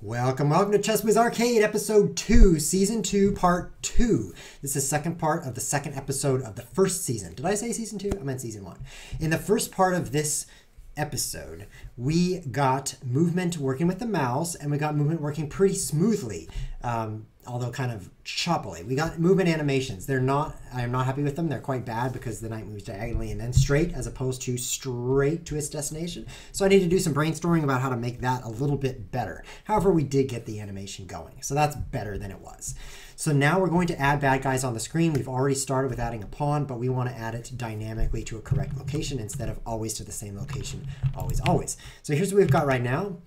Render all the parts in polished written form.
Welcome to ChessWhiz Arcade, Episode 2, Season 2, Part 2. This is the second part of the second episode of the first season. Did I say Season 2? I meant Season 1. In the first part of this episode, we got movement working with the mouse, and we got movement working pretty smoothly, although kind of choppily. We got movement animations. I am not happy with them. They're quite bad because the knight moves diagonally and then straight as opposed to straight to its destination. So I need to do some brainstorming about how to make that a little bit better. However, we did get the animation going, so that's better than it was. So now we're going to add bad guys on the screen. We've already started with adding a pawn, but we want to add it dynamically to a correct location instead of always to the same location, always. So here's what we've got right now.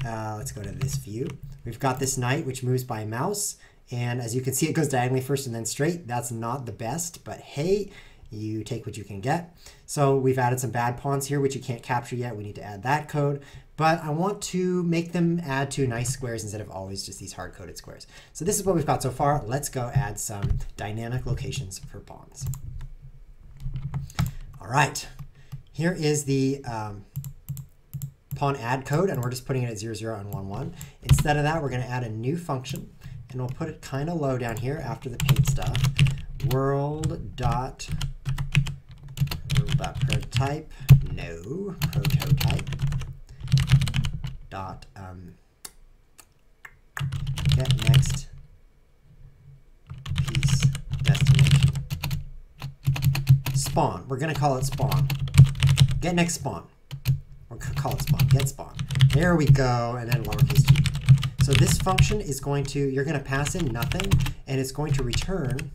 Let's go to this view. We've got this knight which moves by mouse, and as you can see, it goes diagonally first and then straight. That's not the best, but hey, you take what you can get. So we've added some bad pawns here which you can't capture yet. We need to add that code, but I want to make them add to nice squares instead of always just these hard-coded squares. So this is what we've got so far. Let's go add some dynamic locations for pawns. All right, here is the pawn add code, and we're just putting it at 0, 0, and 1, 1. Instead of that, we're going to add a new function, and we'll put it kind of low down here after the paint stuff. World.prototype, no, prototype, dot, get next piece destination. Spawn, we're going to call it spawn. Get next spawn. Or call it spawn, get spawn. There we go, and then lowercase g. So this function is going to, you're going to pass in nothing, and it's going to return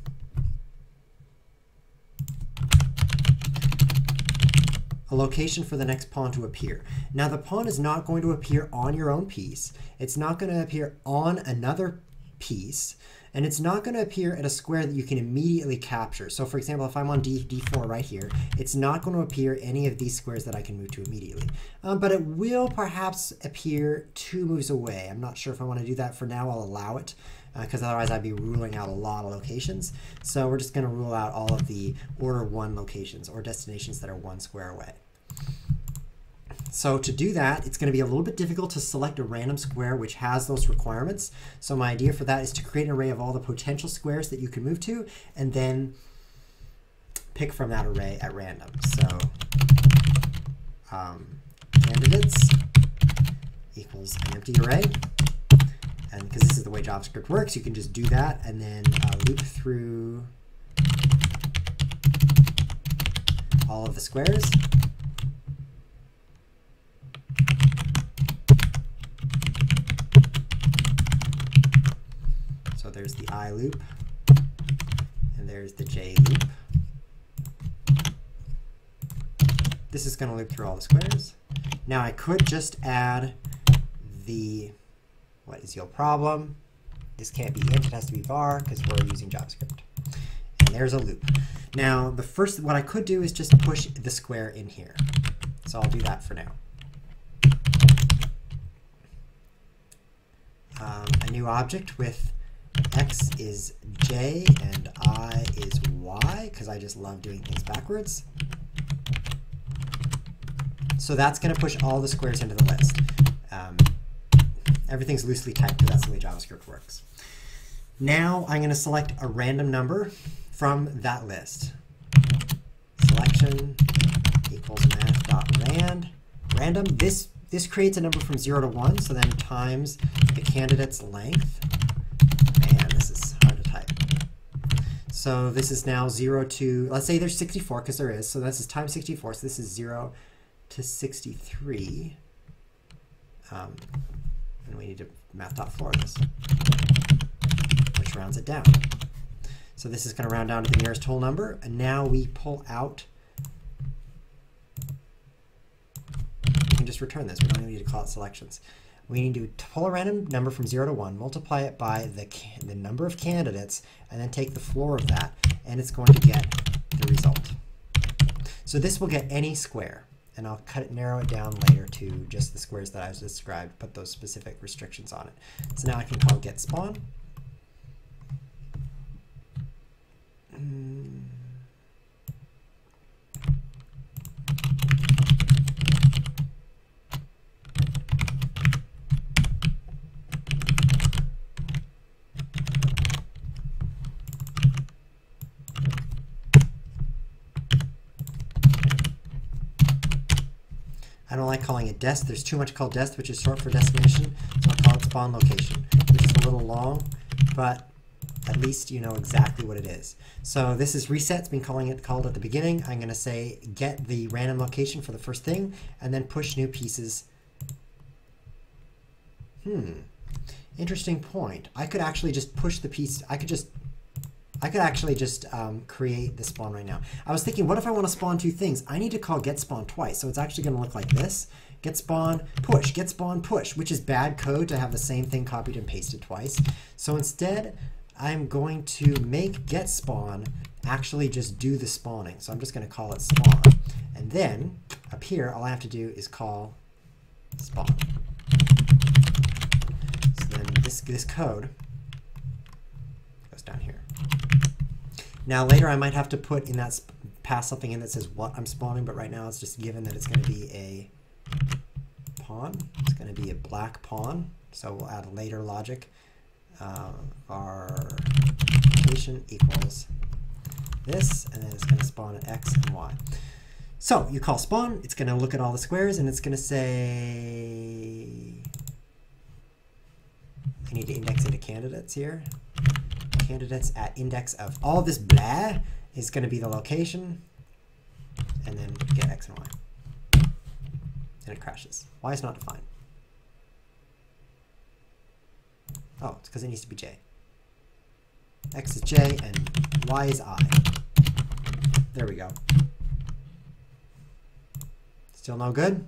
a location for the next pawn to appear. Now the pawn is not going to appear on your own piece. It's not going to appear on another piece. And it's not going to appear at a square that you can immediately capture. So for example, if I'm on D4 right here, it's not going to appear any of these squares that I can move to immediately. But it will perhaps appear 2 moves away. I'm not sure if I want to do that for now. I'll allow it, because otherwise I'd be ruling out a lot of locations. So we're just going to rule out all of the order 1 locations or destinations that are 1 square away. So to do that, it's going to be a little bit difficult to select a random square which has those requirements. So my idea for that is to create an array of all the potential squares that you can move to, and then pick from that array at random. So candidates equals an empty array. And because this is the way JavaScript works, you can just do that and then loop through all of the squares. So there's the I loop, and there's the J loop. This is going to loop through all the squares. Now I could just add the, what is your problem? This can't be int, it has to be var because we're using JavaScript. And there's a loop. Now the first, what I could do is just push the square in here. So I'll do that for now. A new object with x is j and I is y, because I just love doing things backwards. So that's going to push all the squares into the list. Everything's loosely typed, but that's the way JavaScript works. Now I'm going to select a random number from that list. Selection equals math.rand. Random, this creates a number from 0 to 1, so then times the candidate's length. Man, this is hard to type. So this is now 0 to, let's say there's 64, because there is. So this is times 64, so this is 0 to 63. And we need to math.floor this, which rounds it down. So this is going to round down to the nearest whole number. And now we pull out, we can just return this. We don't even need to call it selections. We need to pull a random number from 0 to 1, multiply it by the number of candidates, and then take the floor of that, and it's going to get the result. So this will get any square, and I'll narrow it down later to just the squares that I just described, put those specific restrictions on it. So now I can call get spawn. calling it dest. There's too much called dest, which is short for destination, so I'll call it spawn location, which is a little long, but at least you know exactly what it is. So this is reset. It's been called at the beginning. I'm going to say get the random location for the first thing, and then push new pieces. Interesting point. I could actually just push the piece. I could actually just create the spawn right now. I was thinking, what if I want to spawn two things? I need to call get spawn twice. So it's actually going to look like this. Get spawn, push, which is bad code to have the same thing copied and pasted twice. So instead, I'm going to make get spawn actually just do the spawning. So I'm just going to call it spawn. And then up here, all I have to do is call spawn. So then this code goes down here. Now later I might have to put in that, pass something in that says what I'm spawning, but right now it's just given that it's going to be a pawn. It's going to be a black pawn. So we'll add a later logic. Our location equals this, and then it's going to spawn an x and y. So you call spawn, it's going to look at all the squares, and it's going to say, I need to index into candidates here. Candidates at index of all this blah is going to be the location, and then get x and y. And it crashes. Y is not defined. Oh, it's because it needs to be j. X is j and y is I. There we go. Still no good?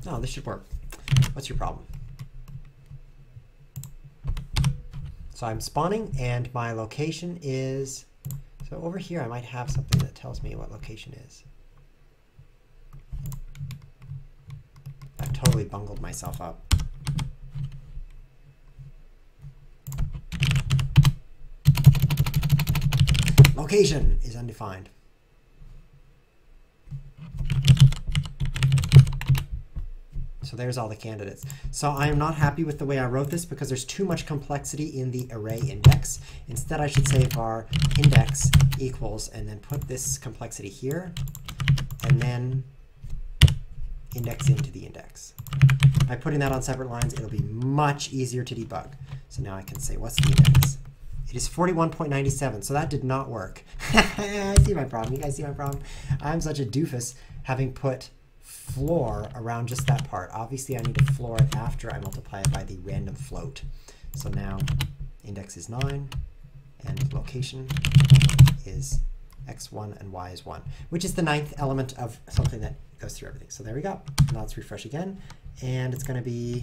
Oh, this should work. What's your problem? So I'm spawning and my location is, so over here I might have something that tells me what location is. I've totally bungled myself up. Location is undefined. So there's all the candidates. So I am not happy with the way I wrote this because there's too much complexity in the array index. Instead, I should say var index equals, and then put this complexity here, and then index into the index. By putting that on separate lines, it'll be much easier to debug. So now I can say, what's the index? It is 41.97, so that did not work. I see my problem. You guys see my problem? I'm such a doofus having put floor around just that part. Obviously, I need to floor it after I multiply it by the random float. So now index is 9, and location is x1 and y is 1, which is the 9th element of something that goes through everything. So there we go. Now let's refresh again, and it's going to be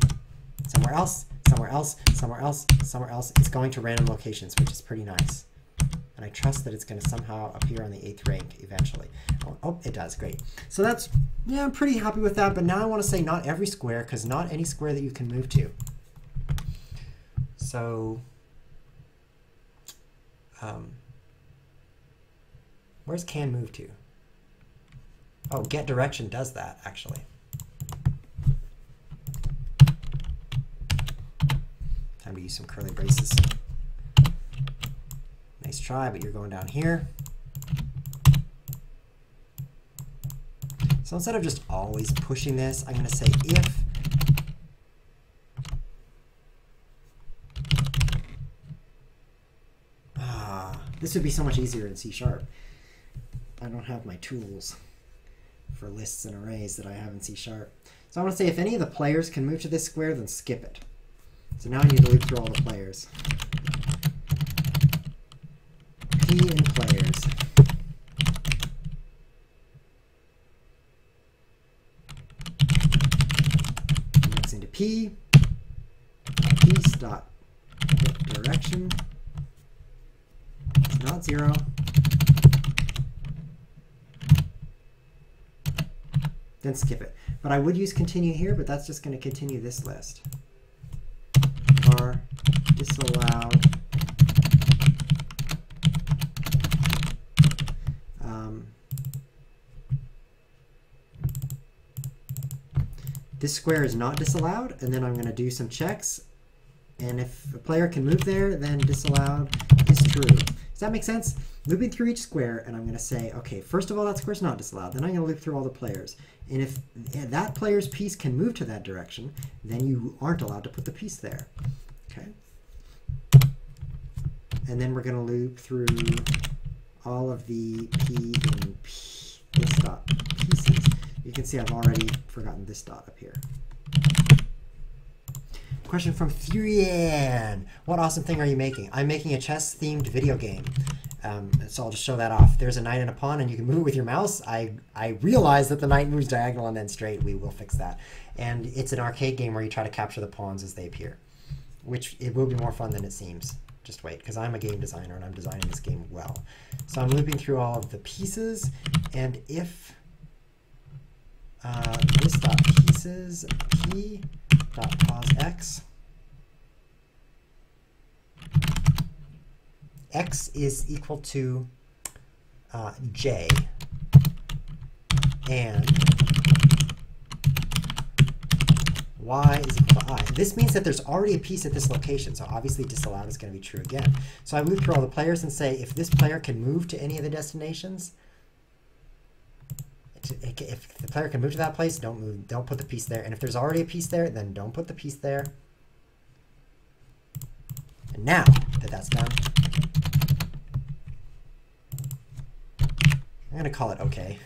somewhere else, somewhere else, somewhere else, somewhere else. It's going to random locations, which is pretty nice. And I trust that it's going to somehow appear on the 8th rank eventually. Oh, it does. Great. So that's, yeah, I'm pretty happy with that. But now I want to say not every square, because not any square that you can move to. So where's can move to? Oh, get direction does that, actually. Time to use some curly braces. Nice try, but you're going down here. So instead of just always pushing this, I'm going to say if this would be so much easier in C#. I don't have my tools for lists and arrays that I have in C#. So I want to say if any of the players can move to this square, then skip it. So now I need to loop through all the players. P in players. Index into P. Piece dot get direction. It's not 0. Then skip it. But I would use continue here, but that's just going to continue this list. Var disallowed this square is not disallowed, and then I'm going to do some checks, and if a player can move there, then disallowed is true. Does that make sense? looping through each square, and I'm going to say, okay, first of all, that square's not disallowed. Then I'm going to loop through all the players. And if that player's piece can move to that direction, then you aren't allowed to put the piece there. Okay. And then we're going to loop through all of the P in this dot pieces. You can see I've already forgotten this dot up here. Question from Thurian. What awesome thing are you making? I'm making a chess-themed video game. So I'll just show that off. There's a knight and a pawn, and you can move it with your mouse. I realize that the knight moves diagonal and then straight. We will fix that. And it's an arcade game where you try to capture the pawns as they appear, which it will be more fun than it seems. Just wait, because I'm a game designer, and I'm designing this game well. So I'm looping through all of the pieces, and if this dot pieces p dot pos x, x is equal to j, and y is equal to I. This means that there's already a piece at this location, so obviously disallowed is going to be true again. So I loop through all the players and say, if this player can move to any of the destinations, if the player can move to that place, don't move, don't put the piece there. And if there's already a piece there, then don't put the piece there. And now that that's done, I'm going to call it OK.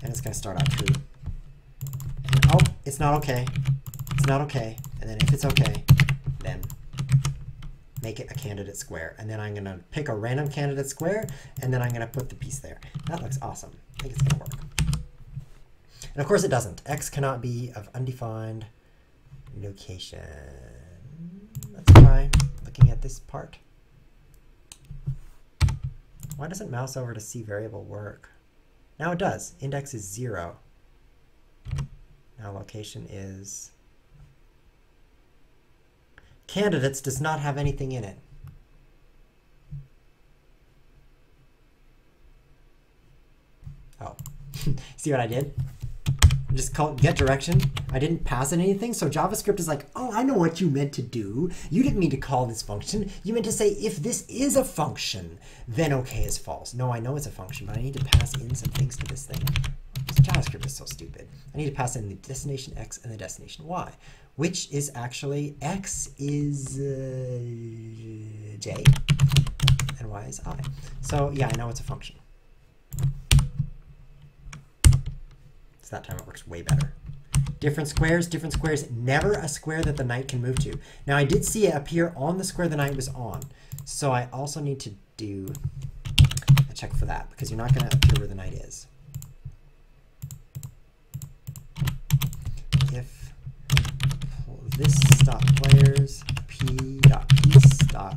And it's going to start out true. And, oh, it's not OK. It's not OK. And then if it's OK, then make it a candidate square. And then I'm going to pick a random candidate square, and then I'm going to put the piece there. That looks awesome. I think it's going to work. And of course it doesn't. X cannot be of undefined location. Let's try looking at this part. Why doesn't mouse over to C variable work? Now it does. Index is 0. Now location is... Candidates does not have anything in it. Oh, see what I did? I just called get direction. I didn't pass it anything, so JavaScript is like, oh, I know what you meant to do. You didn't mean to call this function. You meant to say, if this is a function, then OK is false. No, I know it's a function, but I need to pass in some things to this thing. This JavaScript is so stupid. I need to pass in the destination X and the destination Y, which is actually X is J and Y is I. So yeah, I know it's a function. So that time it works way better. Different squares, never a square that the knight can move to. Now I did see it appear on the square the knight was on. So I also need to do a check for that, because you're not going to appear where the knight is. If this dot players p dot piece dot,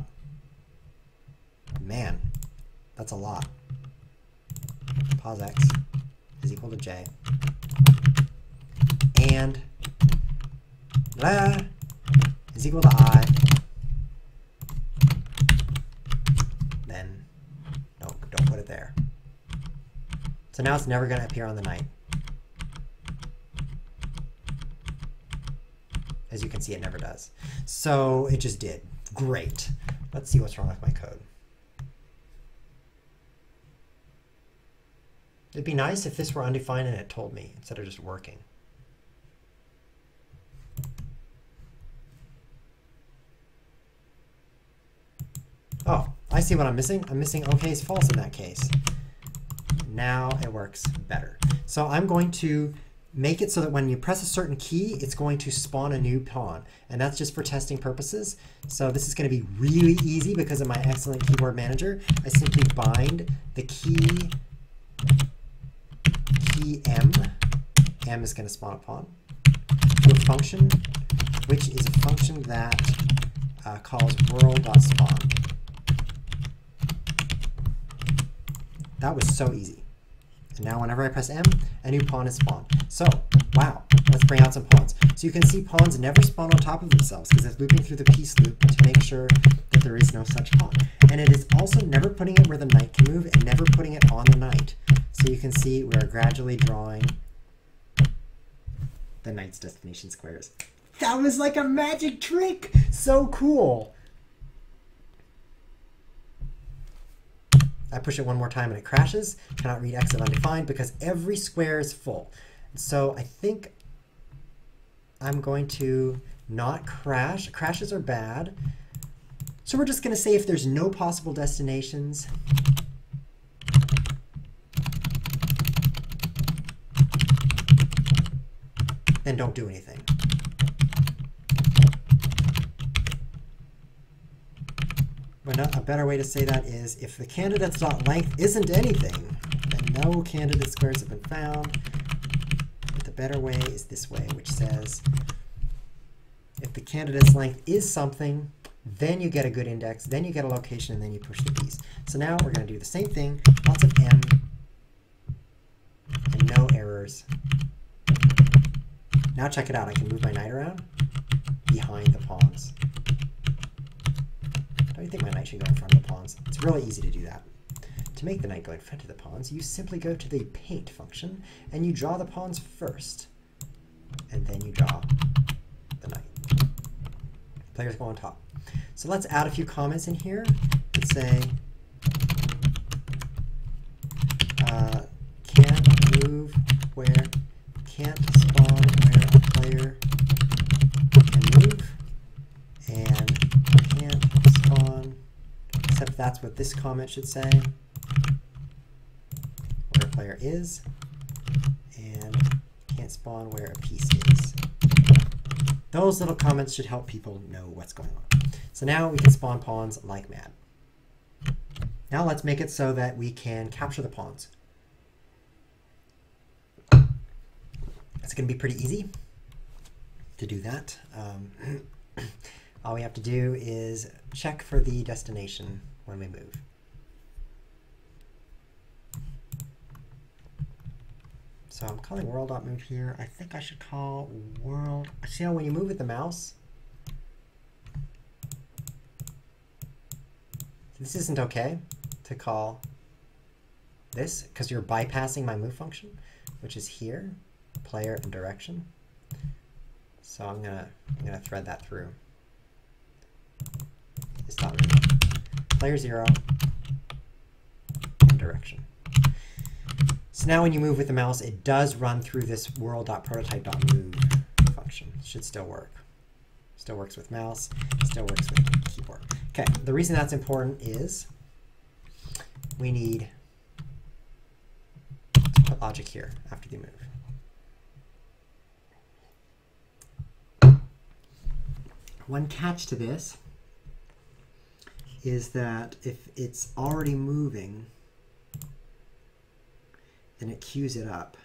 man, that's a lot. Pos x is equal to j, and blah is equal to I, then no, don't put it there. So now it's never going to appear on the knight. As you can see, it never does. So it just did. Great. Let's see what's wrong with my code. It'd be nice if this were undefined and it told me instead of just working. Oh, I see what I'm missing. I'm missing OK is false in that case. Now it works better. So I'm going to make it so that when you press a certain key, it's going to spawn a new pawn. And that's just for testing purposes. So this is going to be really easy because of my excellent keyboard manager. I simply bind the key M. M is going to spawn a pawn to a function, which is a function that calls world.spawn. That was so easy. And now whenever I press M, a new pawn is spawned. So, wow, let's bring out some pawns. So you can see pawns never spawn on top of themselves because it's looping through the piece loop to make sure that there is no such pawn. And it is also never putting it where the knight can move and never putting it on the knight. So you can see we're gradually drawing the knight's destination squares. That was like a magic trick! So cool! I push it one more time and it crashes. Cannot read x of undefined because every square is full. So I think I'm going to not crash. Crashes are bad. So we're just going to say if there's no possible destinations, then don't do anything. But a better way to say that is if the candidate's dot length isn't anything, then no candidate squares have been found. But the better way is this way, which says if the candidate's length is something, then you get a good index, then you get a location, and then you push the piece. So now we're going to do the same thing, lots of m, and no errors. Now check it out. I can move my knight around behind the pawns. Don't you think my knight should go in front of the pawns? It's really easy to do that. To make the knight go in front of the pawns, you simply go to the paint function, and you draw the pawns first. And then you draw the knight. Players go on top. So let's add a few comments in here and say, can't move where, can't spawn where a player can move, and can't spawn, except that's what this comment should say, where a player is, and can't spawn where a piece is. Those little comments should help people know what's going on. So now we can spawn pawns like mad. Now let's make it so that we can capture the pawns. It's going to be pretty easy to do that. All we have to do is check for the destination when we move. So I'm calling world.move here. I think I should call world. See how when you move with the mouse, this isn't okay to call this because you're bypassing my move function, which is here, player and direction. So I'm gonna thread that through. It's not really player 0 and direction. So now when you move with the mouse, it does run through this world.prototype.move function. It should still work. Still works with mouse, still works with keyboard. Okay, the reason that's important is we need to put logic here after the move. One catch to this is that if it's already moving, then it queues it up.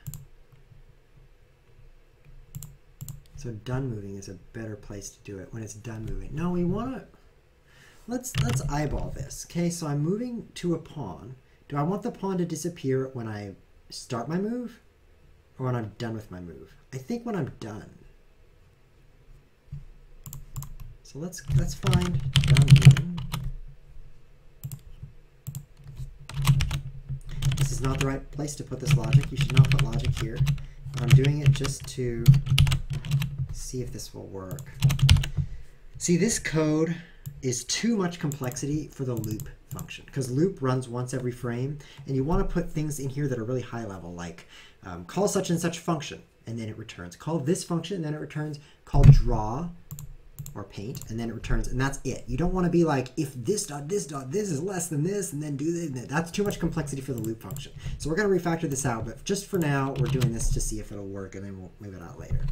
So done moving is a better place to do it when it's done moving. No, we want to, let's eyeball this. Okay, so I'm moving to a pawn. Do I want the pawn to disappear when I start my move or when I'm done with my move? I think when I'm done. So let's find done moving. This is not the right place to put this logic. You should not put logic here. But I'm doing it just to see if this will work. See, this code is too much complexity for the loop function because loop runs once every frame, and you want to put things in here that are really high level, like call such and such function, and then it returns. Call this function, and then it returns. Call draw or paint, and then it returns, and that's it. You don't want to be like, if this dot this dot this is less than this, and then do this. That's too much complexity for the loop function. So we're going to refactor this out, but just for now, we're doing this to see if it'll work, and then we'll move it out later.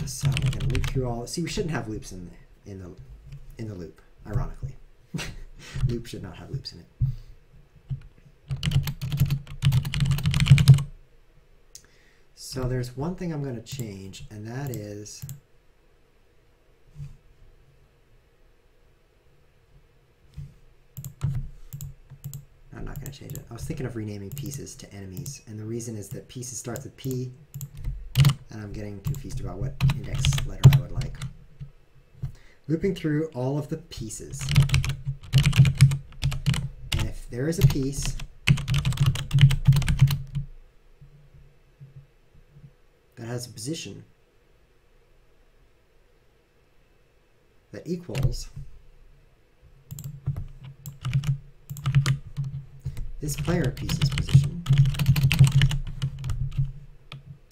So we're going to loop through all. See, we shouldn't have loops in the loop, ironically. Loop should not have loops in it. So there's one thing I'm going to change, and that is I'm not going to change it. I was thinking of renaming pieces to enemies, and the reason is that pieces starts with P, and I'm getting confused about what index letter I would like. Looping through all of the pieces. And if there is a piece that has a position that equals this player piece's position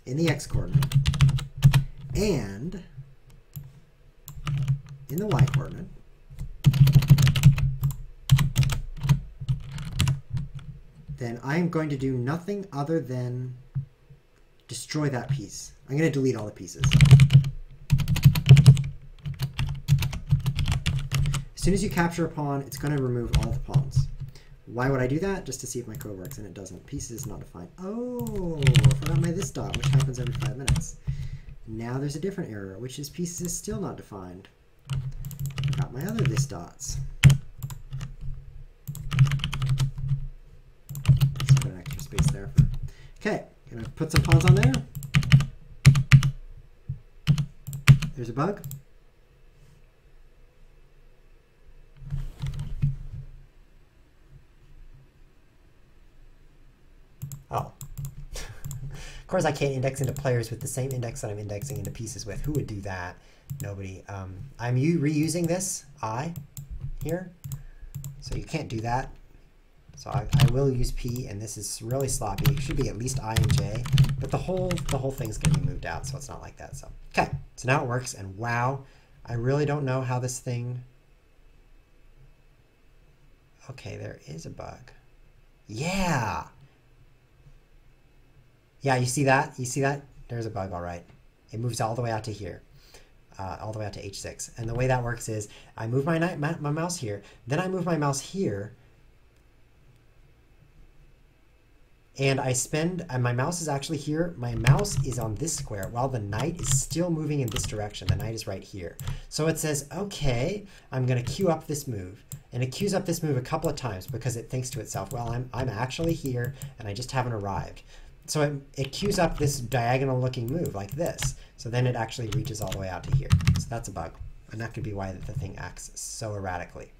in the x-coordinate and in the y-coordinate, then I'm going to do nothing other than destroy that piece. I'm going to delete all the pieces. As soon as you capture a pawn, it's going to remove all the pawns. Why would I do that? Just to see if my code works, and it doesn't. Pieces not defined. Oh, I forgot my this dot, which happens every 5 minutes. Now there's a different error, which is pieces is still not defined. Forgot my other this dots. Let's put an extra space there. Okay, gonna put some pawns on there. There's a bug. Oh. Of course I can't index into players with the same index that I'm indexing into pieces with. Who would do that? Nobody. I'm reusing this I here. So you can't do that. So I will use P, and this is really sloppy. It should be at least I and J, but the whole thing's gonna be moved out, so it's not like that. So okay, so now it works, and wow, I really don't know how this thing. Okay, there is a bug. Yeah. Yeah, you see that? You see that? There's a bug, all right. It moves all the way out to here, all the way out to H6. And the way that works is I move my mouse here, then I move my mouse here, and I spend, and my mouse is actually here. My mouse is on this square while the knight is still moving in this direction. The knight is right here. So it says, okay, I'm going to queue up this move. And it queues up this move a couple of times because it thinks to itself, well, I'm actually here, and I just haven't arrived. So it queues up this diagonal looking move like this. So then it actually reaches all the way out to here. So that's a bug. And that could be why the thing acts so erratically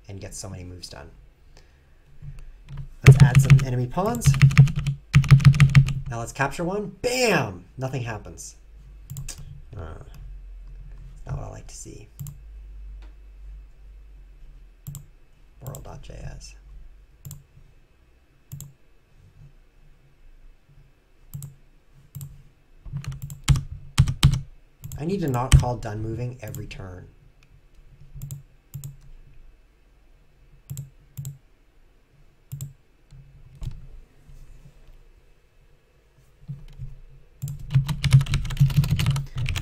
and gets so many moves done. Let's add some enemy pawns. Now let's capture one. Bam! Nothing happens. It's not what I like to see. World.js. I need to not call done moving every turn.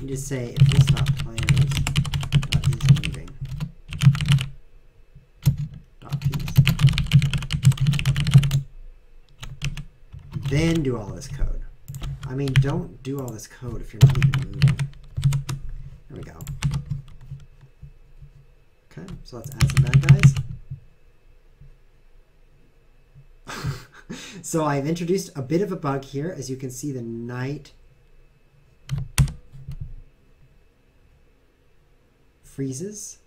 You just say if this dot players dot is moving dot piece, then do all this code. I mean, don't do all this code if you're not even moving. There we go. Okay, so let's add some bad guys. So I've introduced a bit of a bug here. As you can see, the knight freezes.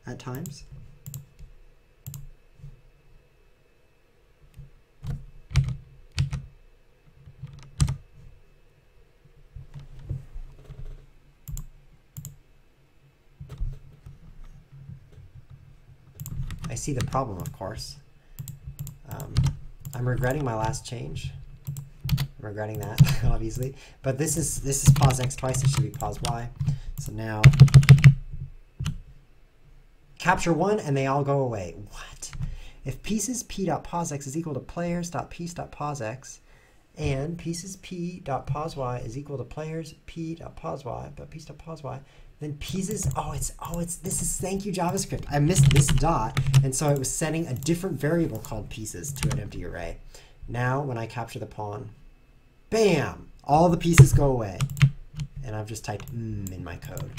At times. I see the problem, of course. I'm regretting my last change. I'm regretting that, obviously. But this is pause X twice. It should be pause Y. So now capture one, and they all go away. What? If pieces p.posex is equal to players.piece.posex, and pieces p.posey is equal to players p.posey, but piece.posey, then pieces, thank you JavaScript. I missed this dot, and so it was setting a different variable called pieces to an empty array. Now when I capture the pawn, bam, all the pieces go away. And I've just typed in my code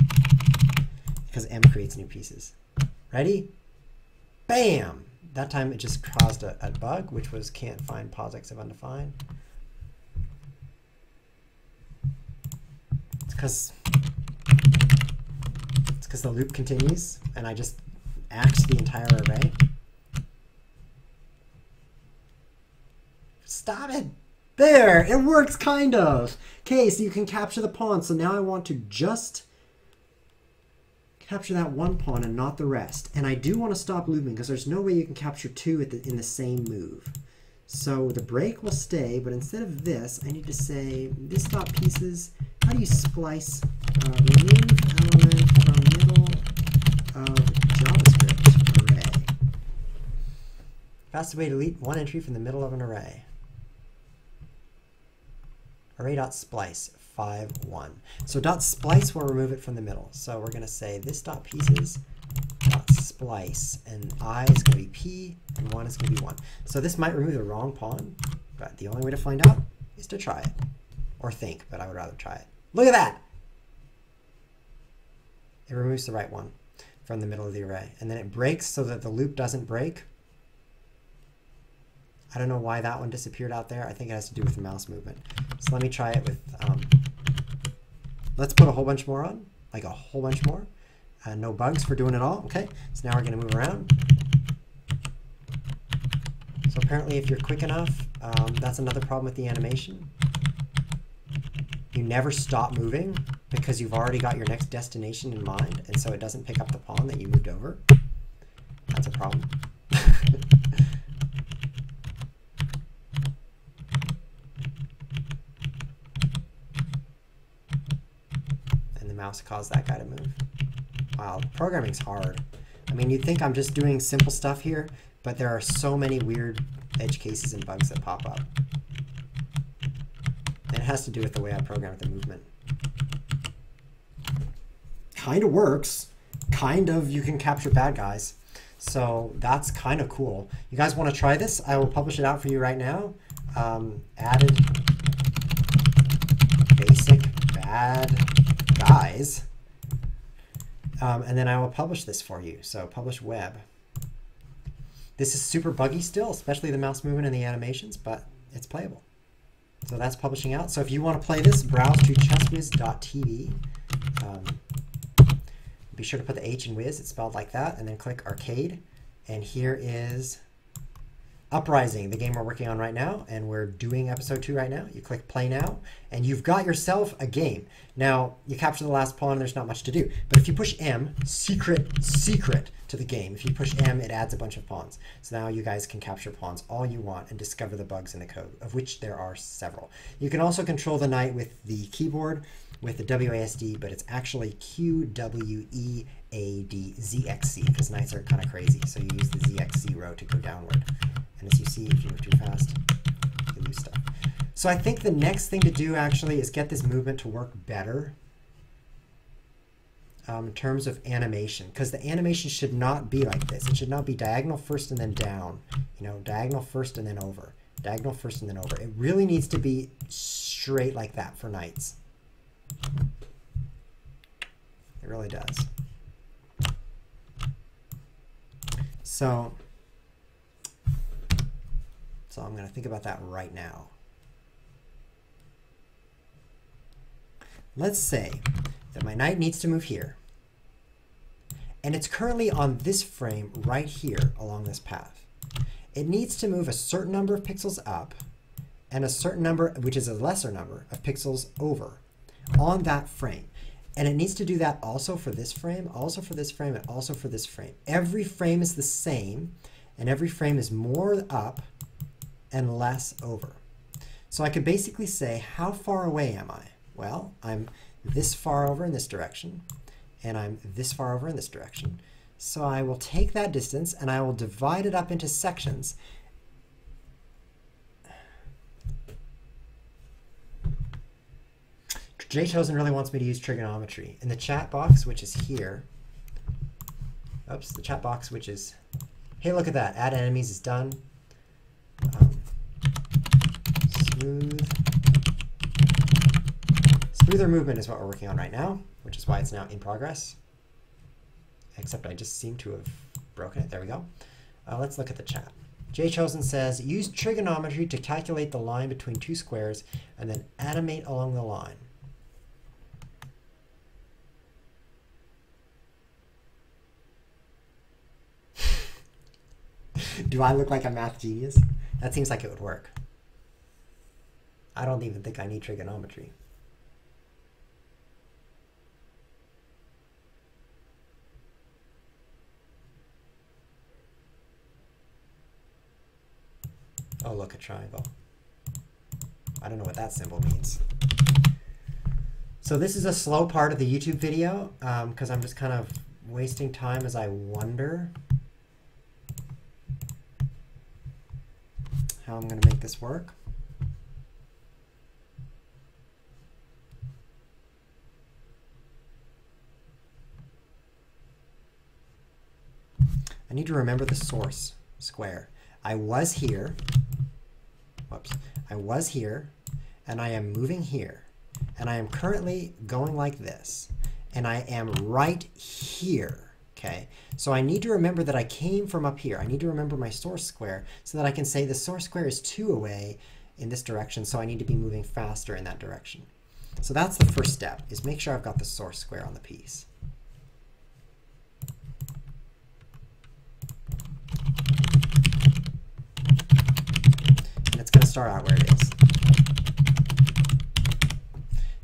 because M creates new pieces. Ready? Bam! That time it just caused a bug, which was can't find POSIX if undefined. It's because the loop continues, and I just axed the entire array. Stop it! There, it works kind of. Okay, so you can capture the pawn. So now I want to just capture that one pawn and not the rest. And I do want to stop looping because there's no way you can capture two in the same move. So the break will stay, but instead of this, I need to say this dot pieces. How do you splice remove element from middle of JavaScript array? Fastest way to delete one entry from the middle of an array. Array.splice 5.1. So .splice will remove it from the middle. So we're going to say this dot pieces dot splice, and I is going to be P and 1 is going to be 1. So this might remove the wrong pawn, but the only way to find out is to try it. Or think, but I would rather try it. Look at that! It removes the right one from the middle of the array. And then it breaks so that the loop doesn't break. I don't know why that one disappeared out there. I think it has to do with the mouse movement. So let me try it with, let's put a whole bunch more on, like a whole bunch more. No bugs for doing it all. Okay, so now we're going to move around. So apparently if you're quick enough, that's another problem with the animation. You never stop moving because you've already got your next destination in mind, and so it doesn't pick up the pawn that you moved over. That's a problem. And the mouse caused that guy to move. Wow, programming's hard. I mean, you'd think I'm just doing simple stuff here, but there are so many weird edge cases and bugs that pop up. And it has to do with the way I program the movement. Kind of works. Kind of, you can capture bad guys. So that's kind of cool. You guys want to try this? I will publish it out for you right now. Added basic bad guys. And then I will publish this for you. So publish web. This is super buggy still, especially the mouse movement and the animations, but it's playable. So that's publishing out. So if you want to play this, browse to chesswiz.tv. Be sure to put the H in Wiz, it's spelled like that, and then click Arcade. And here is Uprising, the game we're working on right now, and we're doing episode 2 right now. You click Play Now, and you've got yourself a game. Now, you capture the last pawn, and there's not much to do. But if you push M, secret to the game. If you push M, it adds a bunch of pawns. So now you guys can capture pawns all you want and discover the bugs in the code, of which there are several. You can also control the knight with the keyboard, with the WASD, but it's actually QWEADZXC, because knights are kind of crazy. So you use the ZXC row to go downward. And as you see, if you move too fast, you lose stuff. So I think the next thing to do actually is get this movement to work better in terms of animation, because the animation should not be like this. It should not be diagonal first and then down, you know, diagonal first and then over, diagonal first and then over. It really needs to be straight like that for knights. It really does. So I'm going to think about that right now. Let's say that my knight needs to move here. And it's currently on this frame right here along this path. It needs to move a certain number of pixels up and a certain number, which is a lesser number, of pixels over on that frame. And it needs to do that also for this frame, also for this frame, and also for this frame. Every frame is the same, and every frame is more up and less over. So I could basically say, how far away am I? Well, I'm this far over in this direction, and I'm this far over in this direction. So I will take that distance, and I will divide it up into sections. Jay Chosen really wants me to use trigonometry. In the chat box, which is here, oops, the chat box, which is, hey, look at that, add enemies is done. Smoother movement is what we're working on right now, which is why it's now in progress. Except I just seem to have broken it. There we go. Let's look at the chat. Jay Chosen says, use trigonometry to calculate the line between two squares and then animate along the line. Do I look like a math genius? That seems like it would work. I don't even think I need trigonometry. Oh, look, a triangle. I don't know what that symbol means. So this is a slow part of the YouTube video because I'm just kind of wasting time as I wonder how I'm going to make this work. I need to remember the source square. I was here. Whoops. I was here, and I am moving here. And I am currently going like this. And I am right here. Okay? So I need to remember that I came from up here. I need to remember my source square so that I can say the source square is 2 away in this direction, so I need to be moving faster in that direction. So that's the first step, is make sure I've got the source square on the piece. And it's going to start out where it is.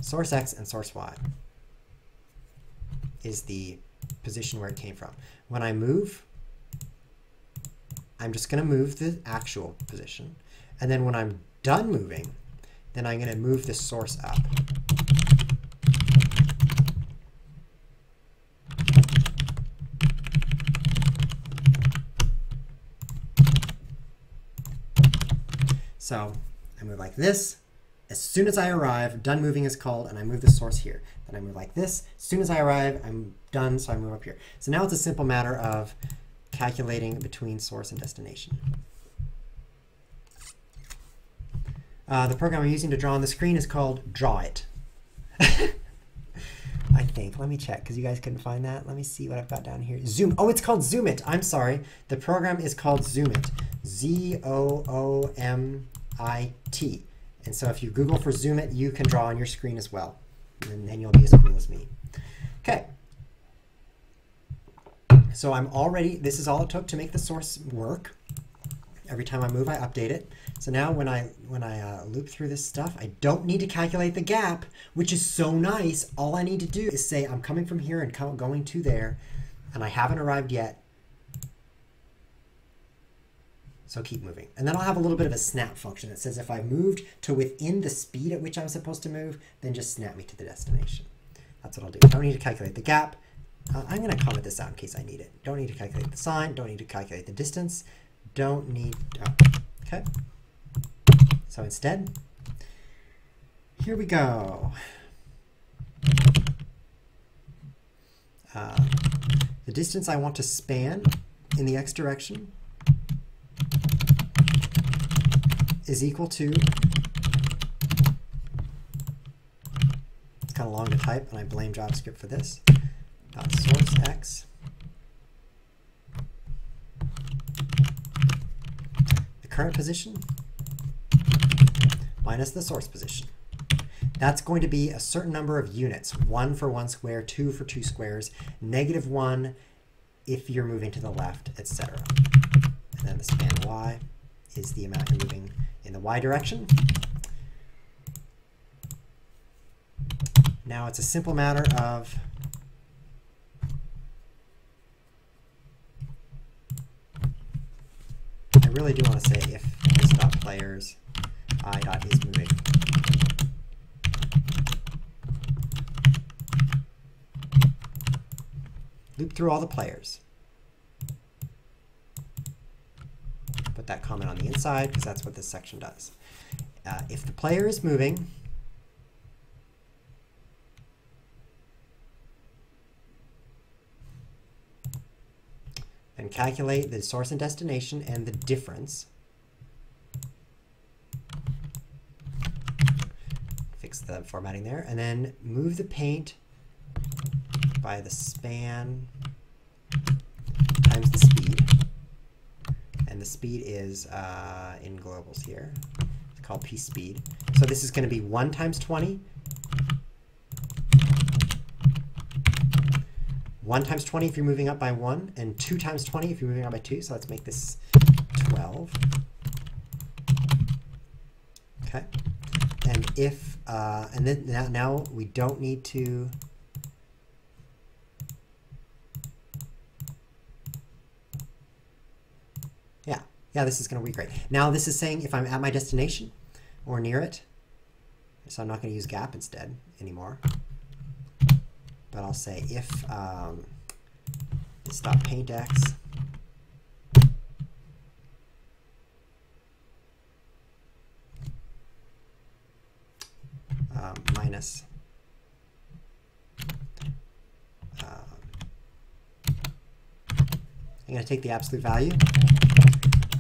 Source x and source y is the position where it came from. When I move, I'm just going to move the actual position. And then when I'm done moving, then I'm going to move the source up. So I move like this. As soon as I arrive, done moving is called, and I move the source here. Then I move like this. As soon as I arrive, I'm done, so I move up here. So now it's a simple matter of calculating between source and destination. The program I'm using to draw on the screen is called Draw It. I think. Let me check, because you guys couldn't find that. Let me see what I've got down here. Zoom. Oh, it's called Zoom It. I'm sorry. The program is called Zoom It. Z-O-O-M-I-T. And so if you Google for Zoom It, you can draw on your screen as well. And then you'll be as cool as me. OK. So I'm already, this is all it took to make the source work. Every time I move, I update it. So now when I loop through this stuff, I don't need to calculate the gap, which is so nice. All I need to do is say I'm coming from here and going to there, and I haven't arrived yet. So keep moving. And then I'll have a little bit of a snap function that says if I moved to within the speed at which I'm supposed to move, then just snap me to the destination. That's what I'll do. Don't need to calculate the gap. I'm going to comment this out in case I need it. Don't need to calculate the sign. Don't need to calculate the distance. Don't need, OK. So instead, here we go. The distance I want to span in the x direction is equal to, it's kind of long to type, and I blame JavaScript for this, source x the current position minus the source position. That's going to be a certain number of units, 1 for 1 square, 2 for 2 squares, -1 if you're moving to the left, etc. And then the span y is the amount you're moving in the y direction. Now it's a simple matter of I really do want to say if this.players I.is moving. Loop through all the players. Put that comment on the inside because that's what this section does. If the player is moving, then calculate the source and destination and the difference. Fix the formatting there. And then move the paint by the span times the speed. And the speed is in globals here. It's called piece speed. So this is going to be 1 times 20. 1 times 20 if you're moving up by 1, and 2 times 20 if you're moving up by 2. So let's make this 12. Okay. And if, and then now we don't need to, yeah, this is going to be great. Now this is saying if I'm at my destination or near it, so I'm not going to use gap instead anymore, but I'll say if stop paint x minus I'm going to take the absolute value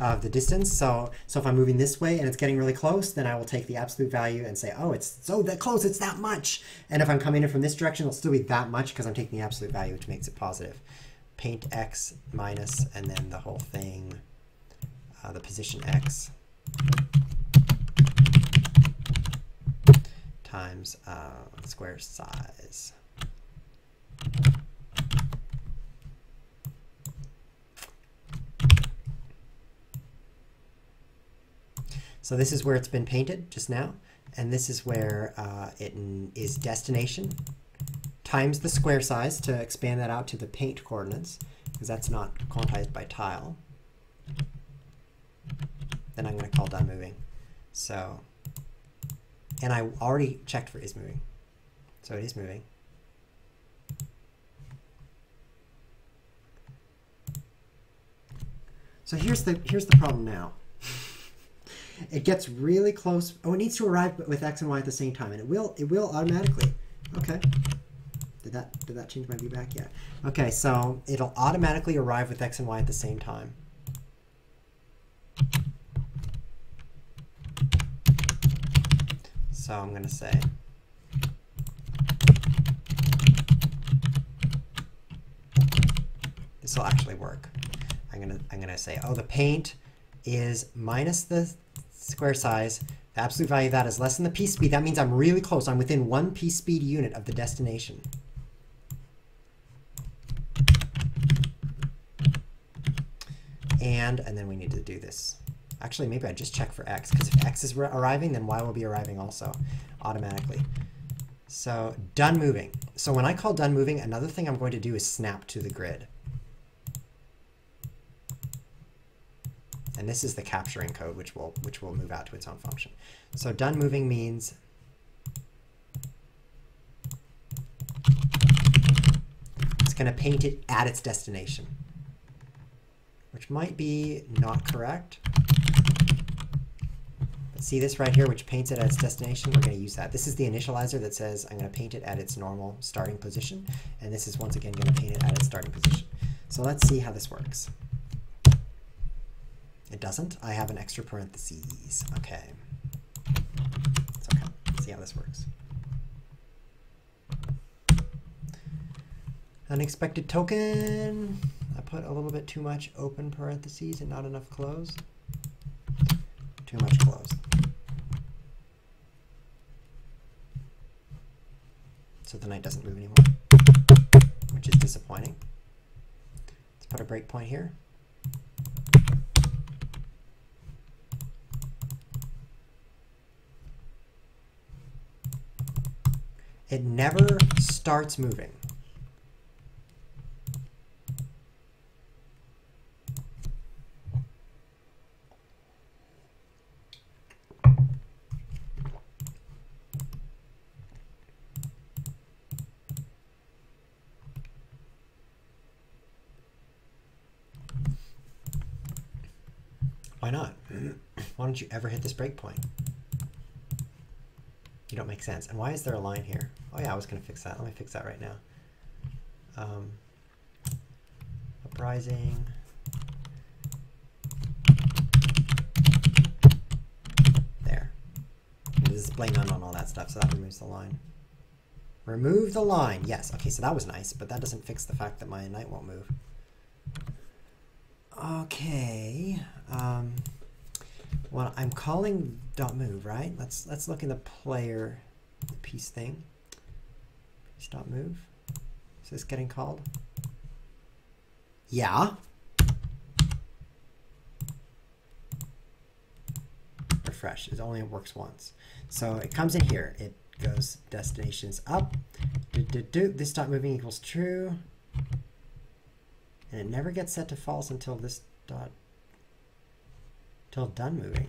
of the distance. So if I'm moving this way and it's getting really close, then I will take the absolute value and say, oh, it's so that close, it's that much. And if I'm coming in from this direction, it'll still be that much because I'm taking the absolute value, which makes it positive. Paint x minus, and then the whole thing, the position x times square size. So this is where it's been painted just now, and this is where it is destination times the square size to expand that out to the paint coordinates, because that's not quantized by tile. Then I'm going to call done moving. So, and I already checked for is moving, so it is moving. So here's the problem now. It gets really close. Oh, it needs to arrive with x and y at the same time, and it will automatically. Okay. Did that change my view back? Yeah. Okay, so it'll automatically arrive with x and y at the same time. So I'm going to say this will actually work. I'm going to say, oh, the paint is minus the square size. The absolute value of that is less than the piece speed. That means I'm really close. I'm within 1 piece speed unit of the destination. And then we need to do this. Actually, maybe I just check for x, because if x is arriving, then y will be arriving also automatically. So done moving. So when I call done moving, another thing I'm going to do is snap to the grid. And this is the capturing code, which will move out to its own function. So done moving means it's going to paint it at its destination, which might be not correct. But see this right here, which paints it at its destination? We're going to use that. This is the initializer that says I'm going to paint it at its normal starting position. And this is once again going to paint it at its starting position. So let's see how this works. It doesn't. I have an extra parentheses. Okay. It's okay. Let's see how this works. Unexpected token. I put a little bit too much open parentheses and not enough close. Too much closed. So the knight doesn't move anymore, which is disappointing. Let's put a breakpoint here. It never starts moving. Why not? Why don't you ever hit this breakpoint? You don't make sense. And why is there a line here? Oh yeah, I was going to fix that. Let me fix that right now. Uprising. There. Display none on all that stuff, so that removes the line. Remove the line. Yes. Okay, so that was nice, but that doesn't fix the fact that my knight won't move. Okay. Well, I'm calling .move, right? Let's look in the player piece thing. Stop move. Is this getting called? Yeah. refresh. It only works once. So it comes in here. It goes destinations up. This dot moving equals true. And it never gets set to false until this dot, till done moving.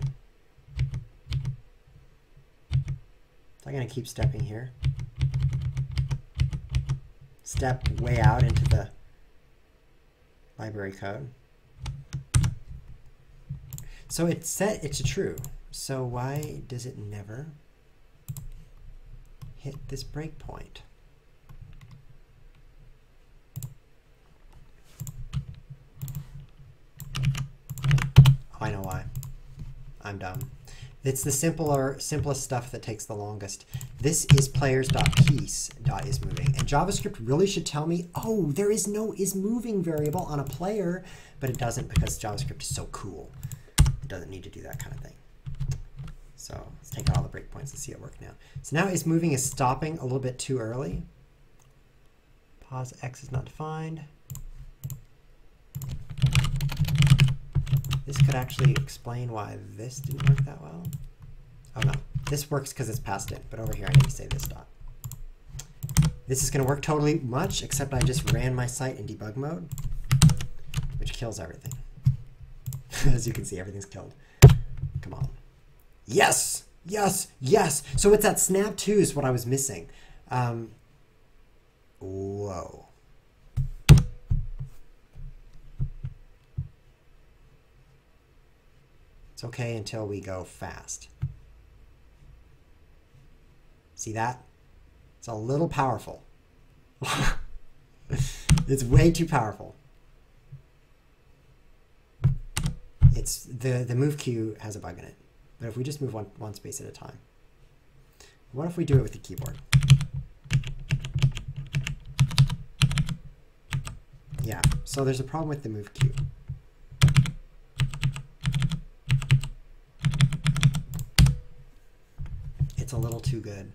So I'm going to keep stepping here. Step way out into the library code. So it's set it to true. So why does it never hit this breakpoint? I know why. I'm dumb. It's the simplest stuff that takes the longest. This is players.piece.isMoving. And JavaScript really should tell me, oh, there is no isMoving variable on a player, but it doesn't because JavaScript is so cool. It doesn't need to do that kind of thing. So let's take out all the breakpoints and see it work now. So now isMoving is stopping a little bit too early. Pause X is not defined. This could actually explain why this didn't work that well. Oh no, this works because it's passed in, but over here I need to say this dot. This is going to work totally much, except I just ran my site in debug mode, which kills everything. As you can see, everything's killed. Come on. Yes, yes, yes. So it's that snap 2 is what I was missing. Whoa. It's okay until we go fast. See that? It's a little powerful. It's way too powerful. It's the move queue has a bug in it. But if we just move one space at a time. What if we do it with the keyboard? Yeah, so there's a problem with the move queue. It's a little too good.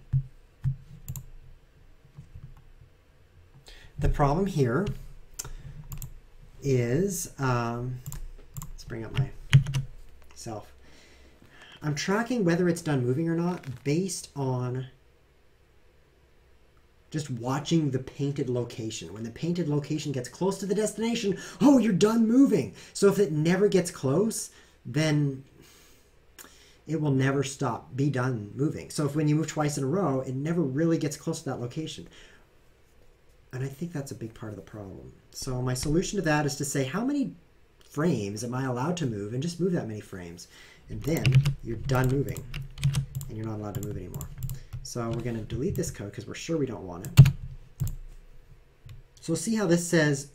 The problem here is, let's bring up myself. I'm tracking whether it's done moving or not based on just watching the painted location. When the painted location gets close to the destination, oh, you're done moving. So if it never gets close, then it will never be done moving. So if when you move twice in a row, it never really gets close to that location. And I think that's a big part of the problem. So my solution to that is to say, how many frames am I allowed to move? And just move that many frames. And then you're done moving. And you're not allowed to move anymore. So we're going to delete this code because we're sure we don't want it. So see how this says,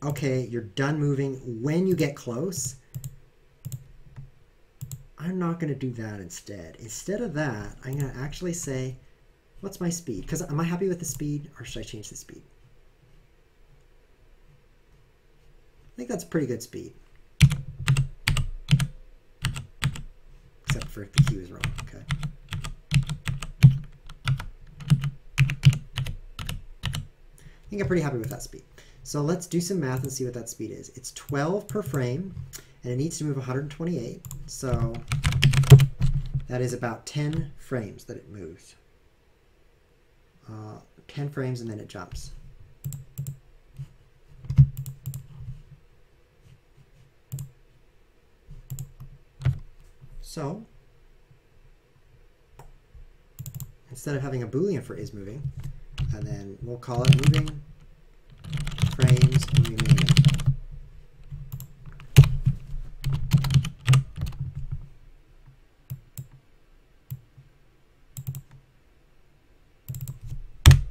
okay, you're done moving when you get close. I'm not going to do that instead. Instead of that, I'm going to actually say, what's my speed? Because am I happy with the speed or should I change the speed? I think that's a pretty good speed. Except for if the queue is wrong, okay. I think I'm pretty happy with that speed. So let's do some math and see what that speed is. It's 12 per frame, and it needs to move 128. So that is about 10 frames that it moves. 10 frames and then it jumps. So instead of having a Boolean for isMoving, and then we'll call it moving frames remaining.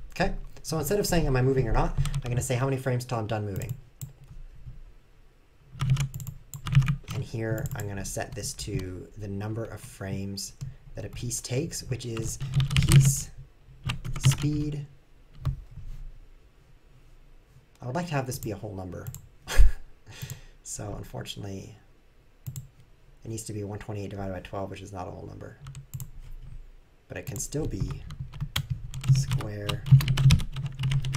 Okay, so instead of saying am I moving or not, I'm going to say how many frames till I'm done moving. And here I'm going to set this to the number of frames that a piece takes, which is piece speed. I would like to have this be a whole number. So unfortunately, it needs to be 128 divided by 12, which is not a whole number. But it can still be square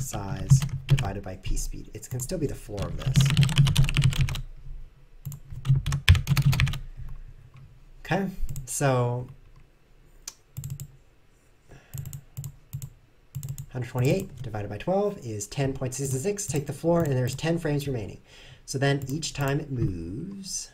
size divided by piece speed. It can still be the floor of this. Okay, so 128 divided by 12 is 10.66. Take the floor, and there's 10 frames remaining. So then each time it moves,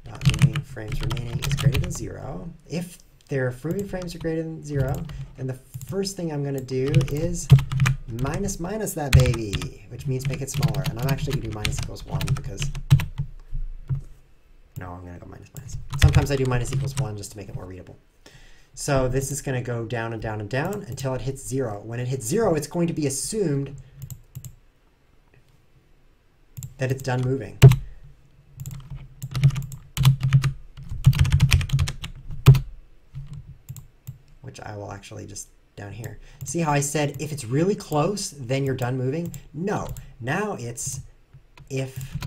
not moving frames remaining is greater than 0. If their moving frames are greater than 0, then the first thing I'm going to do is minus that baby, which means make it smaller. And I'm actually going to do minus equals 1 because, no, I'm going to go minus. Sometimes I do minus equals 1 just to make it more readable. So this is going to go down and down and down until it hits 0. When it hits 0, it's going to be assumed that it's done moving. Which I will actually just down here. See how I said if it's really close, then you're done moving? No. Now it's if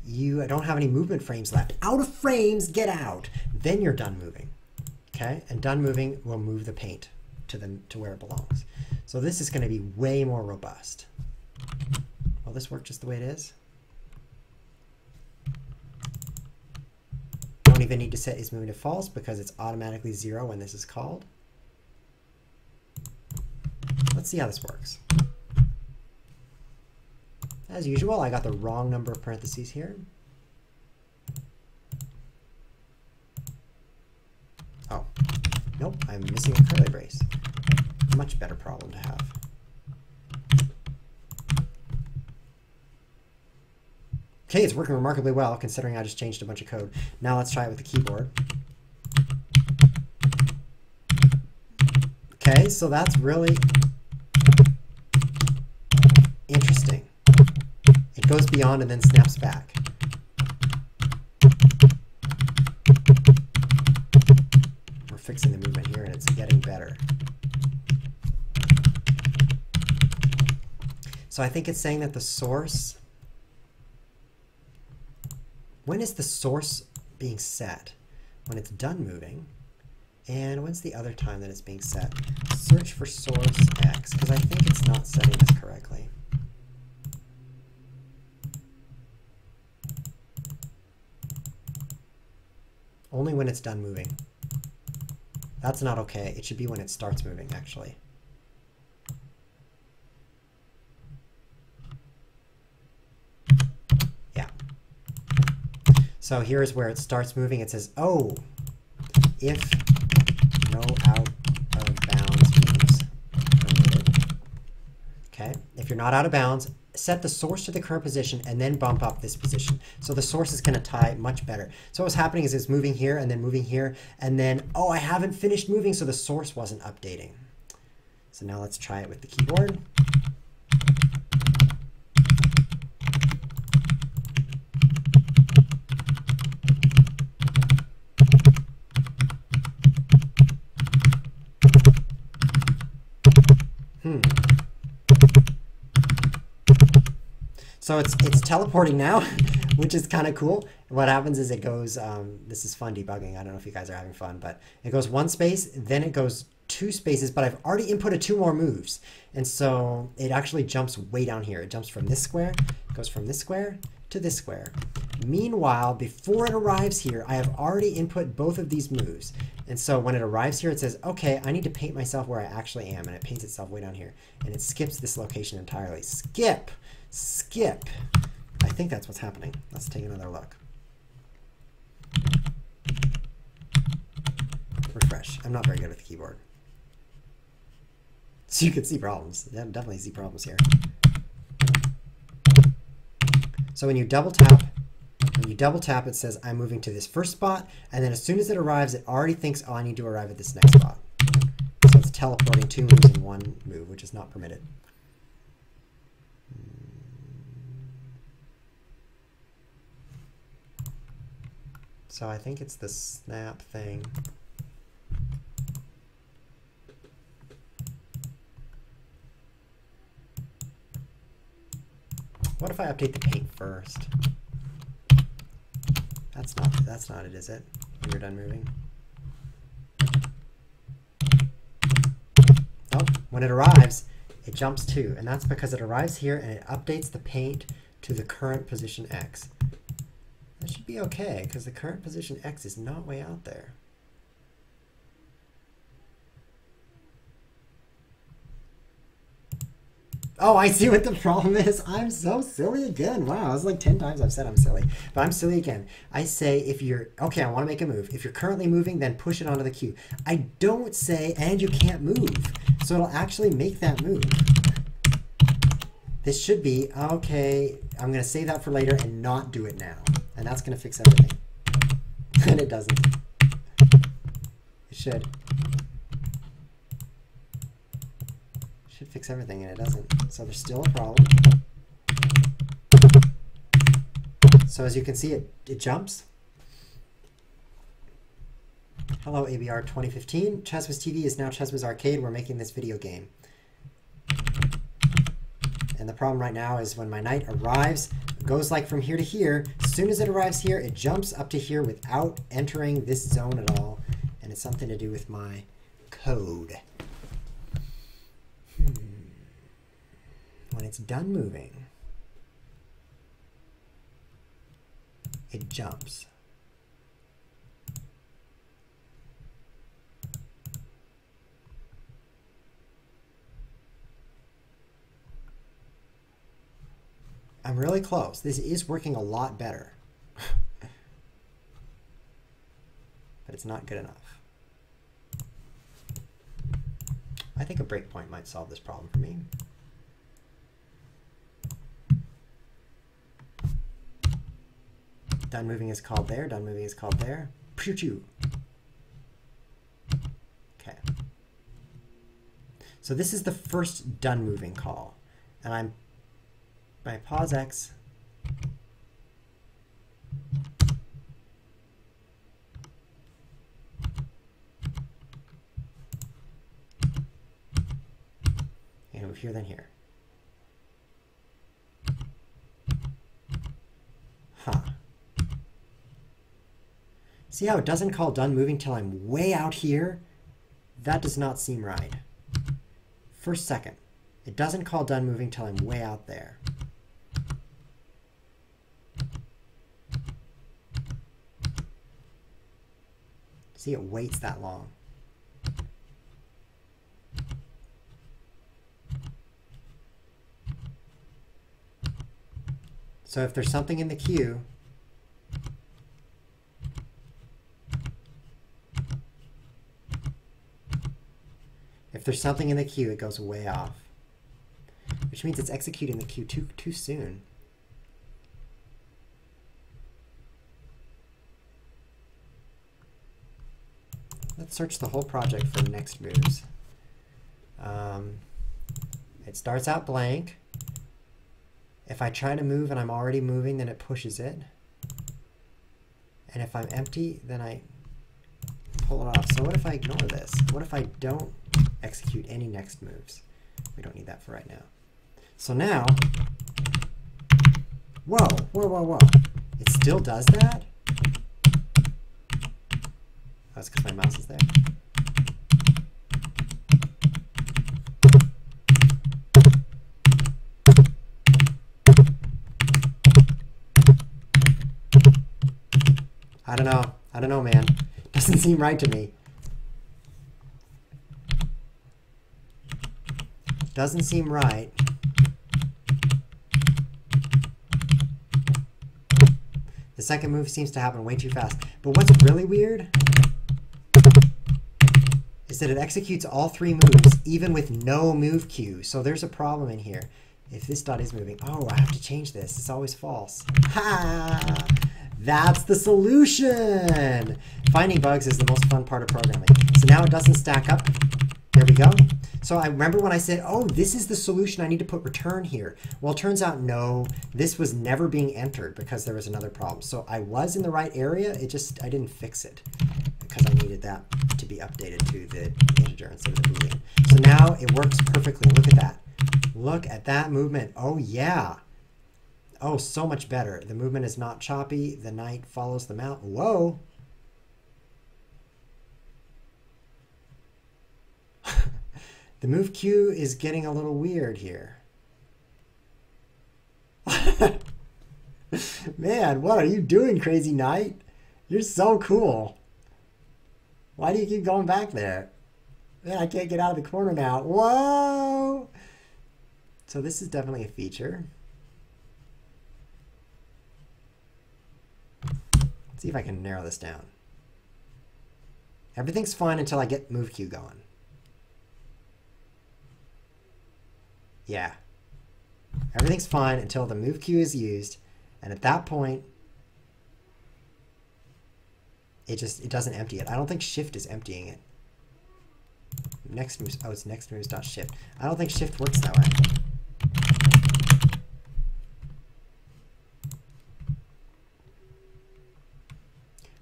you don't have any movement frames left. Out of frames, get out. Then you're done moving. Okay? And done moving will move the paint to where it belongs. So this is going to be way more robust. Will this work just the way it is? Don't even need to set is moving to false because it's automatically 0 when this is called. Let's see how this works. As usual, I got the wrong number of parentheses here. Oh, nope, I'm missing a curly brace. Much better problem to have. Okay, it's working remarkably well considering I just changed a bunch of code. Now let's try it with the keyboard. Okay, so that's really interesting. It goes beyond and then snaps back. We're fixing the movement here and it's getting better. So I think it's saying that the source, when is the source being set? When it's done moving. And when's the other time that it's being set? Search for source X, because I think it's not setting this correctly. Only when it's done moving. That's not okay. It should be when it starts moving, actually. Yeah. So here's where it starts moving. It says, oh, if no out of bounds moves permitted. Okay, if you're not out of bounds, set the source to the current position and then bump up this position. So the source is going to tie much better. So what's happening is it's moving here and then moving here and then, oh, I haven't finished moving, so the source wasn't updating. So now let's try it with the keyboard. So it's teleporting now, which is kind of cool. What happens is it goes, this is fun debugging. I don't know if you guys are having fun, but it goes one space, then it goes 2 spaces, but I've already inputted 2 more moves. And so it actually jumps way down here. It jumps from this square, goes from this square to this square. Meanwhile, before it arrives here, I have already input both of these moves. And so when it arrives here, it says, okay, I need to paint myself where I actually am. And it paints itself way down here. And it skips this location entirely. Skip! Skip. I think that's what's happening. Let's take another look. Refresh. I'm not very good with the keyboard. So you can see problems. Yeah, definitely see problems here. So when you double tap, it says I'm moving to this first spot, and then as soon as it arrives, it already thinks, oh, I need to arrive at this next spot. So it's teleporting 2 moves in 1 move, which is not permitted. So I think it's the snap thing. What if I update the paint first? That's not it, is it? When you're done moving. Oh, when it arrives, it jumps too, and that's because it arrives here and it updates the paint to the current position X. That should be okay, because the current position X is not way out there. Oh, I see what the problem is. I'm so silly again. Wow, it's like 10 times I've said I'm silly. But I'm silly again. I say if you're, okay, I want to make a move. If you're currently moving, then push it onto the queue. I don't say, and you can't move. So it'll actually make that move. This should be, okay, I'm going to save that for later and not do it now. And that's going to fix everything. And it doesn't. It should. Should fix everything, and it doesn't. So there's still a problem. So as you can see, it jumps. Hello, ABR 2015. ChessWhiz TV is now ChessWhiz Arcade. We're making this video game. And the problem right now is when my knight arrives, it goes like from here to here. As soon as it arrives here, it jumps up to here without entering this zone at all. And it's something to do with my code. When it's done moving, it jumps. I'm really close. This is working a lot better. But it's not good enough. I think a breakpoint might solve this problem for me. Done moving is called there. Done moving is called there. Phew-choo. Okay. So this is the first done moving call. And my pause X. And move here, then here. Huh. See how it doesn't call done moving till I'm way out here? That does not seem right. First second. It doesn't call done moving till I'm way out there. See, it waits that long. So if there's something in the queue, it goes way off, which means it's executing the queue too soon. Let's search the whole project for next moves. It starts out blank. If I try to move and I'm already moving, then it pushes it. And if I'm empty, then I pull it off. So what if I ignore this? What if I don't execute any next moves? We don't need that for right now. So now, whoa, whoa, whoa, whoa. It still does that? That's because my mouse is there. I don't know. I don't know, man. Doesn't seem right to me. Doesn't seem right. The second move seems to happen way too fast. But what's really weird is that it executes all three moves even with no move queue. So there's a problem in here. If this dot is moving, oh, I have to change this. It's always false. Ha! That's the solution. Finding bugs is the most fun part of programming. So now it doesn't stack up. There we go. So I remember when I said, oh, this is the solution, I need to put return here. Well, it turns out, no, this was never being entered because there was another problem. So I was in the right area, I didn't fix it because I needed that to be updated to the integer instead of the boolean. So now it works perfectly. Look at that. Look at that movement. Oh, yeah. Oh, so much better. The movement is not choppy. The knight follows the mount. Whoa. The move queue is getting a little weird here. Man, what are you doing, crazy knight? You're so cool. Why do you keep going back there? Man, I can't get out of the corner now. Whoa! So this is definitely a feature. Let's see if I can narrow this down. Everything's fine until I get move queue going. Yeah. Everything's fine until the move queue is used, and at that point, it doesn't empty it. I don't think shift is emptying it. Next moves, oh, it's next moves dot shift. I don't think shift works that way.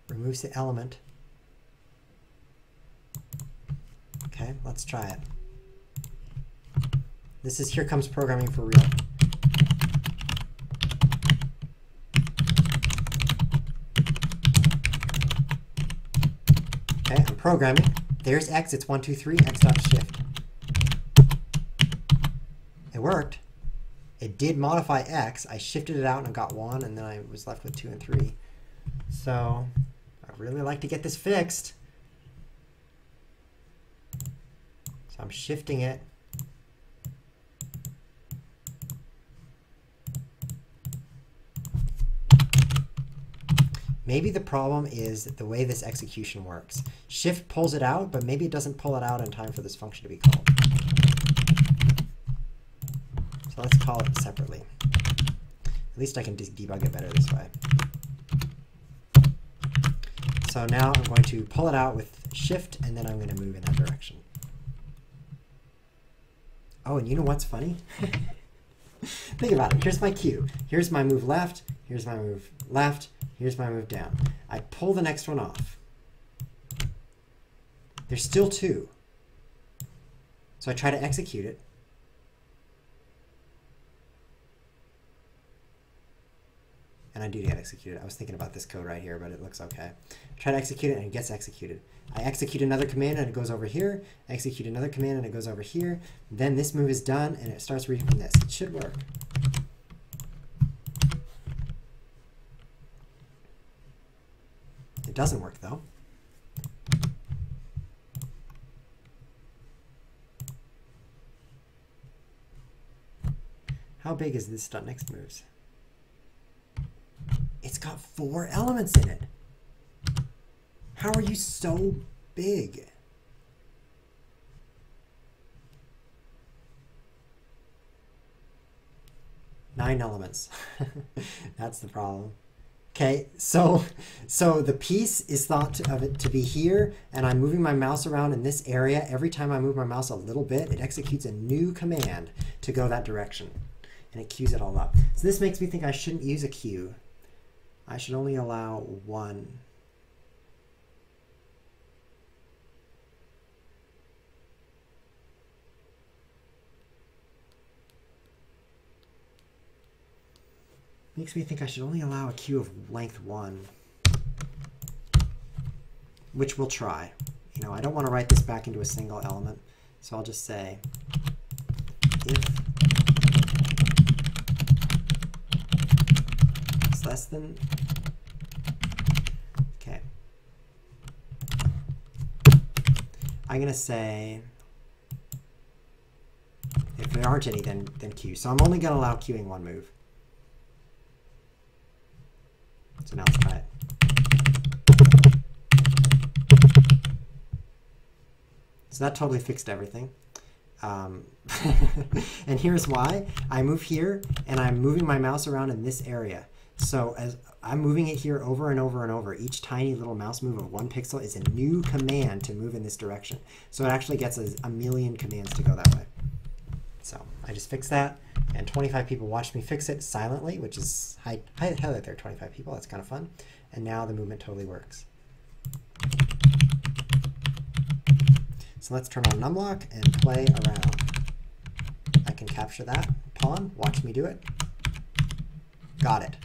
Removes the element. Okay, let's try it. This is here comes programming for real. Okay, I'm programming. There's X, it's 1, 2, 3, X dot shift. It worked. It did modify X. I shifted it out and got 1, and then I was left with 2 and 3. So I'd really like to get this fixed. So I'm shifting it. Maybe the problem is the way this execution works. Shift pulls it out, but maybe it doesn't pull it out in time for this function to be called. So let's call it separately. At least I can debug it better this way. So now I'm going to pull it out with shift, and then I'm going to move in that direction. Oh, and you know what's funny? Think about it. Here's my cue. Here's my move left. Here's my move left. Here's my move down. I pull the next one off. There's still 2. So I try to execute it. And I do get executed. I was thinking about this code right here, but it looks okay. Try to execute it, and it gets executed. I execute another command, and it goes over here. I execute another command, and it goes over here. Then this move is done, and it starts reading from this. It should work. It doesn't work, though. How big is this .next moves? It's got 4 elements in it. How are you so big? Nine elements. That's the problem. Okay, so the piece is thought of it to be here, and I'm moving my mouse around in this area. Every time I move my mouse a little bit, it executes a new command to go that direction, and it queues it all up. So this makes me think I shouldn't use a queue. I should only allow 1. Makes me think I should only allow a queue of length 1, which we'll try. You know, I don't want to write this back into a single element, so I'll just say if it's less than, okay. I'm going to say if there aren't any, then queue. So I'm only going to allow queuing 1 move. So now let's try it. So that totally fixed everything. And here's why. I move here, and I'm moving my mouse around in this area. So as I'm moving it here over and over and over, each tiny little mouse move of 1 pixel is a new command to move in this direction. So it actually gets a million commands to go that way. So I just fixed that, and 25 people watched me fix it silently, which is highlight there, 25 people. That's kind of fun. And now the movement totally works. So let's turn on numlock and play around. I can capture that pawn. Watch me do it. Got it.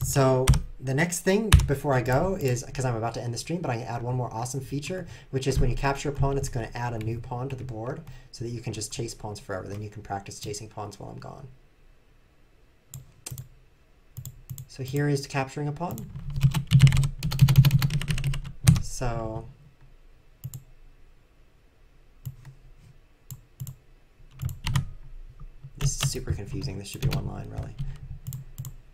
So the next thing before I go is, because I'm about to end the stream, but I can add one more awesome feature, which is when you capture a pawn, it's going to add a new pawn to the board so that you can just chase pawns forever. Then you can practice chasing pawns while I'm gone. So here is capturing a pawn. So this is super confusing. This should be one line, really.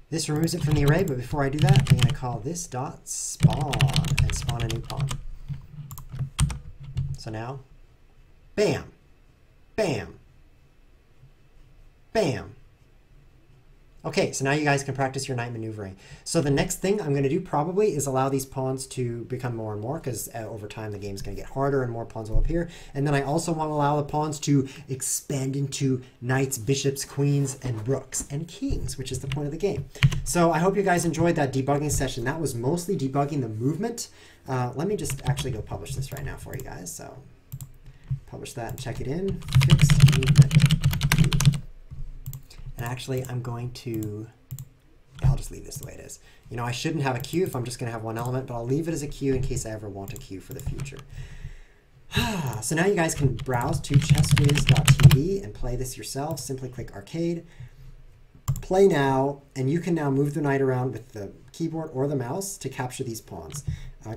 This removes it from the array, but before I do that, I'm going to call this dot spawn and spawn a new pawn. So now, bam, bam, bam. Okay, so now you guys can practice your knight maneuvering. So the next thing I'm going to do probably is allow these pawns to become more and more, because over time the game's going to get harder and more pawns will appear. And then I also want to allow the pawns to expand into knights, bishops, queens, and rooks, and kings, which is the point of the game. So I hope you guys enjoyed that debugging session. That was mostly debugging the movement. Let me just actually go publish this right now for you guys. So publish that and check it in. Fix movement. And actually, I'm going to, I'll just leave this the way it is. You know, I shouldn't have a queue if I'm just going to have one element, but I'll leave it as a queue in case I ever want a queue for the future. So now you guys can browse to chesswiz.tv and play this yourself. Simply click Arcade, play now, and you can now move the knight around with the keyboard or the mouse to capture these pawns.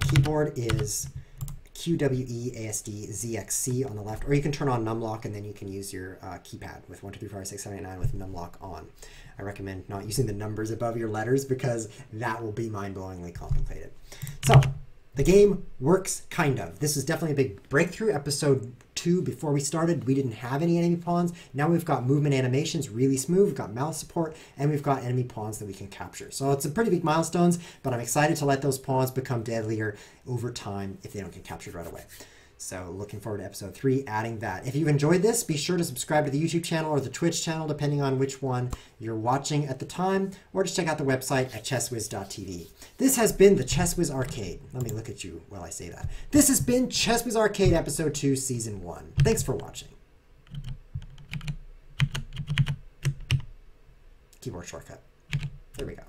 Keyboard is QWEASDZXC on the left, or you can turn on numlock and then you can use your keypad with 1, 2, 3, 4, 5, 6, 7, 8, 9 with numlock on. I recommend not using the numbers above your letters because that will be mind-blowingly complicated. So the game works, kind of. This is definitely a big breakthrough. Episode 2, before we started, we didn't have any enemy pawns. Now we've got movement animations really smooth. We've got mouse support, and we've got enemy pawns that we can capture. So it's a pretty big milestones, but I'm excited to let those pawns become deadlier over time if they don't get captured right away. So looking forward to episode 3, adding that. If you enjoyed this, be sure to subscribe to the YouTube channel or the Twitch channel, depending on which one you're watching at the time, or just check out the website at chesswiz.tv. This has been the ChessWhiz Arcade. Let me look at you while I say that. This has been ChessWhiz Arcade Episode 2, Season 1. Thanks for watching. Keyboard shortcut. There we go.